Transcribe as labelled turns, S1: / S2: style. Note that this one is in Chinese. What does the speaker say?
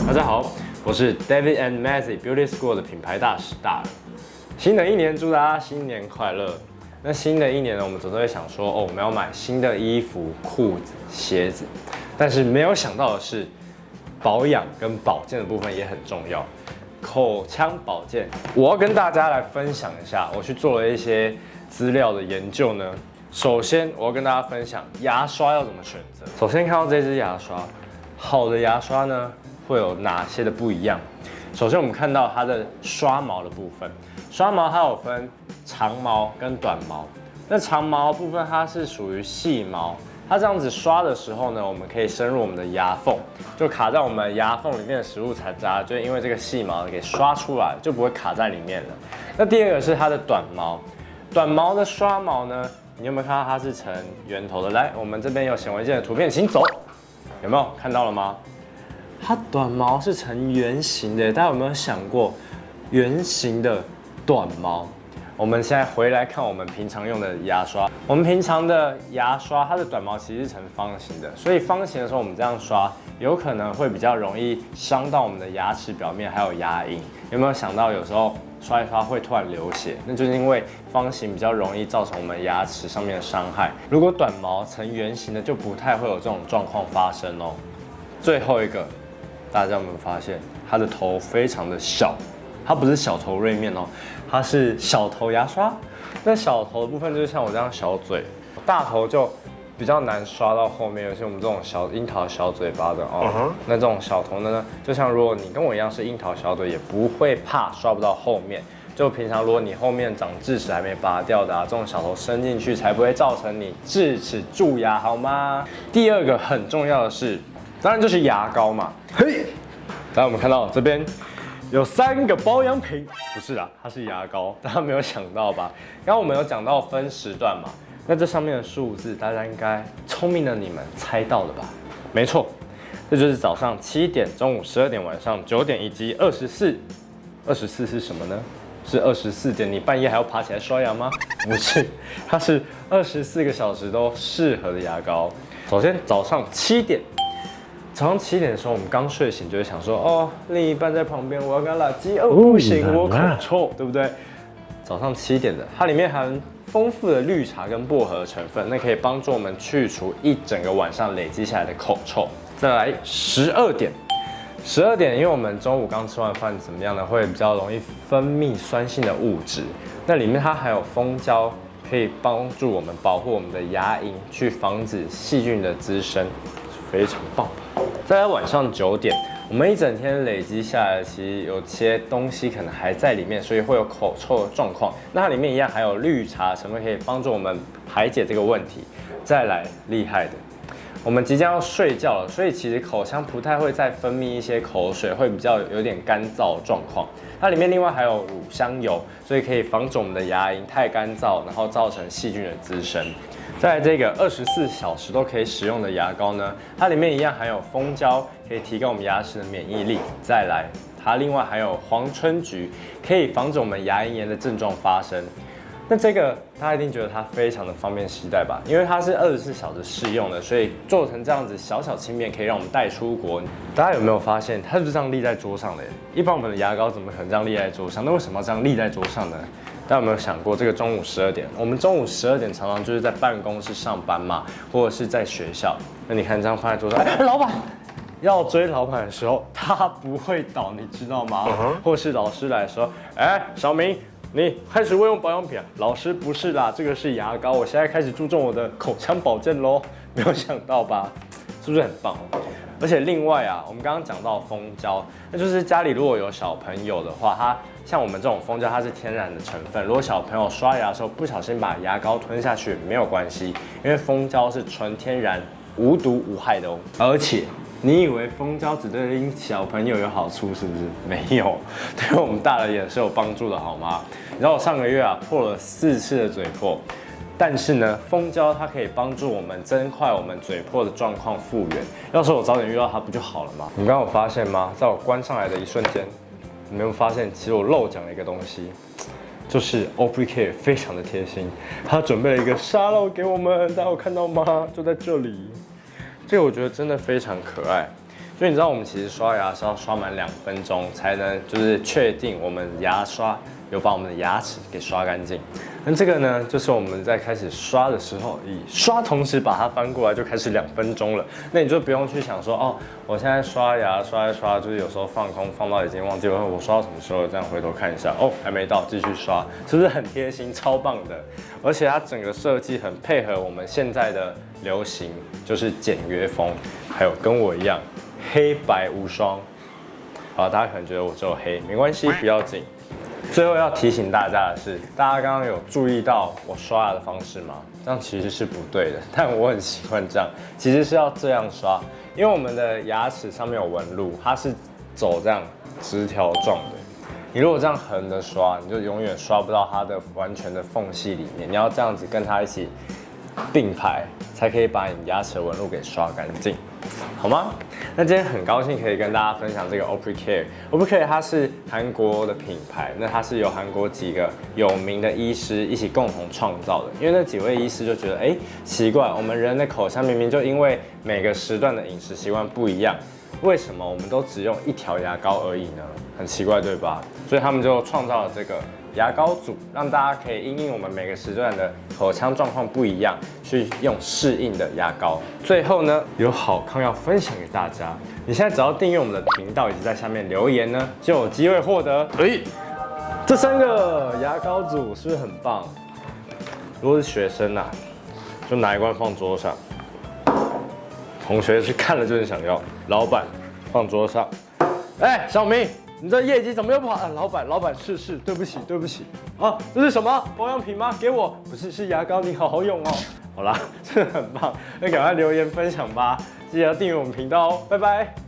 S1: 大家好，我是 David and Mazzy Beauty School 的品牌大使大人。新的一年，祝大家新年快乐。那新的一年呢，我们总是会想说，我们要买新的衣服、裤子、鞋子，但是没有想到的是，保养跟保健的部分也很重要。口腔保健，我要跟大家来分享一下，我去做了一些资料的研究呢。首先，我要跟大家分享牙刷要怎么选择。首先看到这支牙刷，好的牙刷呢会有哪些的不一样？首先我们看到它的刷毛的部分，刷毛它有分长毛跟短毛。那长毛的部分它是属于细毛，它这样子刷的时候呢，我们可以深入我们的牙缝，就卡在我们牙缝里面的食物残渣，就因为这个细毛给刷出来，就不会卡在里面了。那第二个是它的短毛，短毛的刷毛呢？你有没有看到它是呈圆头的？来，我们这边有显微镜的图片，请走。有没有看到了吗？它短毛是呈圆形的，大家有没有想过圆形的短毛？我们现在回来看我们平常用的牙刷，我们平常的牙刷它的短毛其实是呈方形的，所以方形的时候我们这样刷，有可能会比较容易伤到我们的牙齿表面还有牙龈。有没有想到有时候刷一刷会突然流血？那就是因为方形比较容易造成我们牙齿上面的伤害。如果短毛呈圆形的，就不太会有这种状况发生哦。最后一个，大家有没有发现它的头非常的小？它不是小头锐面哦，它是小头牙刷。那小头的部分就是像我这样小嘴，大头就比较难刷到后面，尤其我们这种小樱桃小嘴巴的哦。那这种小头呢，就像如果你跟我一样是樱桃小嘴，也不会怕刷不到后面。就平常如果你后面长智齿还没拔掉的啊，这种小头伸进去才不会造成你智齿蛀牙，好吗？第二个很重要的是，当然就是牙膏嘛。嘿，来我们看到这边有3个保养品，不是啦，它是牙膏，大家没有想到吧？刚刚我们有讲到分时段嘛，那这上面的数字，大家应该聪明的你们猜到了吧？没错，这就是早上7点、中午12点、晚上9点以及24。24是什么呢？是24点，你半夜还要爬起来刷牙吗？不是，它是24个小时都适合的牙膏。首先早上7点。早上7点的时候，我们刚睡醒就会想说，另一半在旁边，我要跟他拉鸡，不行，我口臭，对不对？早上7点的，它里面含丰富的绿茶跟薄荷成分，那可以帮助我们去除一整个晚上累积下来的口臭。再来12点，12点，因为我们中午刚吃完饭，怎么样呢？会比较容易分泌酸性的物质，那里面它还有蜂胶，可以帮助我们保护我们的牙龈，去防止细菌的滋生，非常棒。再来晚上9点，我们一整天累积下来，其实有些东西可能还在里面，所以会有口臭的状况。那它里面一样还有绿茶成分，可以帮助我们排解这个问题。再来厉害的，我们即将要睡觉了，所以其实口腔不太会再分泌一些口水，会比较有点干燥的状况。它里面另外还有乳香油，所以可以防止我们的牙龈太干燥，然后造成细菌的滋生。再来这个24小时都可以使用的牙膏呢，它里面一样含有蜂胶，可以提高我们牙齿的免疫力。再来，它另外还有黄春菊，可以防止我们牙龈炎的症状发生。那这个大家一定觉得它非常的方便携带吧？因为它是24小时适用的，所以做成这样子小小轻便，可以让我们带出国。大家有没有发现，它就是这样立在桌上的？一般我们的牙膏怎么可能这样立在桌上？那为什么要这样立在桌上呢？大家有没有想过，这个中午12点，我们中午12点常常就是在办公室上班嘛，或者是在学校。那你看这样放在桌上，老板要追老板的时候，他不会倒，你知道吗？或是老师来的时候，小明，你开始会用保养品啊？老师不是啦，这个是牙膏，我现在开始注重我的口腔保健咯。没有想到吧？是不是很棒？而且另外啊，我们刚刚讲到蜂胶，那就是家里如果有小朋友的话，它像我们这种蜂胶，它是天然的成分。如果小朋友刷牙的时候不小心把牙膏吞下去，没有关系，因为蜂胶是纯天然、无毒无害的哦。而且你以为蜂胶只对小朋友有好处是不是？没有，对我们大人也是有帮助的，好吗？你知道我上个月啊破了4次的嘴破。但是呢，蜂胶它可以帮助我们增快我们嘴破的状况复原。要是我早点遇到它，不就好了吗？你刚刚有发现吗？在我关上来的一瞬间，你没有发现，其实我漏讲了一个东西，就是 Oblicare 非常的贴心，他准备了一个沙漏给我们，大家有看到吗？就在这里，这个我觉得真的非常可爱。所以你知道我们其实刷牙是要刷满2分钟才能就是确定我们牙刷有把我们的牙齿给刷干净。那这个呢，就是我们在开始刷的时候，以刷同时把它翻过来就开始2分钟了。那你就不用去想说哦，我现在刷牙刷一刷，就是有时候放空放到已经忘记了我刷到什么时候了，这样回头看一下，哦，还没到，继续刷，是不是很贴心，超棒的？而且它整个设计很配合我们现在的流行，就是简约风，还有跟我一样黑白无双。好，大家可能觉得我只有黑，没关系，不要紧。最后要提醒大家的是，大家刚刚有注意到我刷牙的方式吗？这样其实是不对的，但我很习惯这样。其实是要这样刷，因为我们的牙齿上面有纹路，它是走这样直条状的。你如果这样横的刷，你就永远刷不到它的完全的缝隙里面。你要这样子跟它一起并排，才可以把你牙齿的纹路给刷干净，好吗？那今天很高兴可以跟大家分享这个 OPRECARE。OPRECARE 它是韩国的品牌，那它是由韩国几个有名的医师一起共同创造的。因为那几位医师就觉得，奇怪，我们人的口腔明明就因为每个时段的饮食习惯不一样，为什么我们都只用1条牙膏而已呢？很奇怪，对吧？所以他们就创造了这个牙膏组，让大家可以因应我们每个时段的口腔状况不一样，去用适应的牙膏。最后呢，有好康要分享给大家。你现在只要订阅我们的频道，以及在下面留言呢，就有机会获得这3个牙膏组，是不是很棒？如果是学生啊，就拿1罐放桌上。同学去看了就很想要，老板放桌上。小明，你这业绩怎么又不好啊？老板，是，对不起啊，这是什么保养品吗？给我，不是，是牙膏，你好好用哦。好啦，真的很棒，那赶快留言分享吧，记得要订阅我们频道哦，拜拜。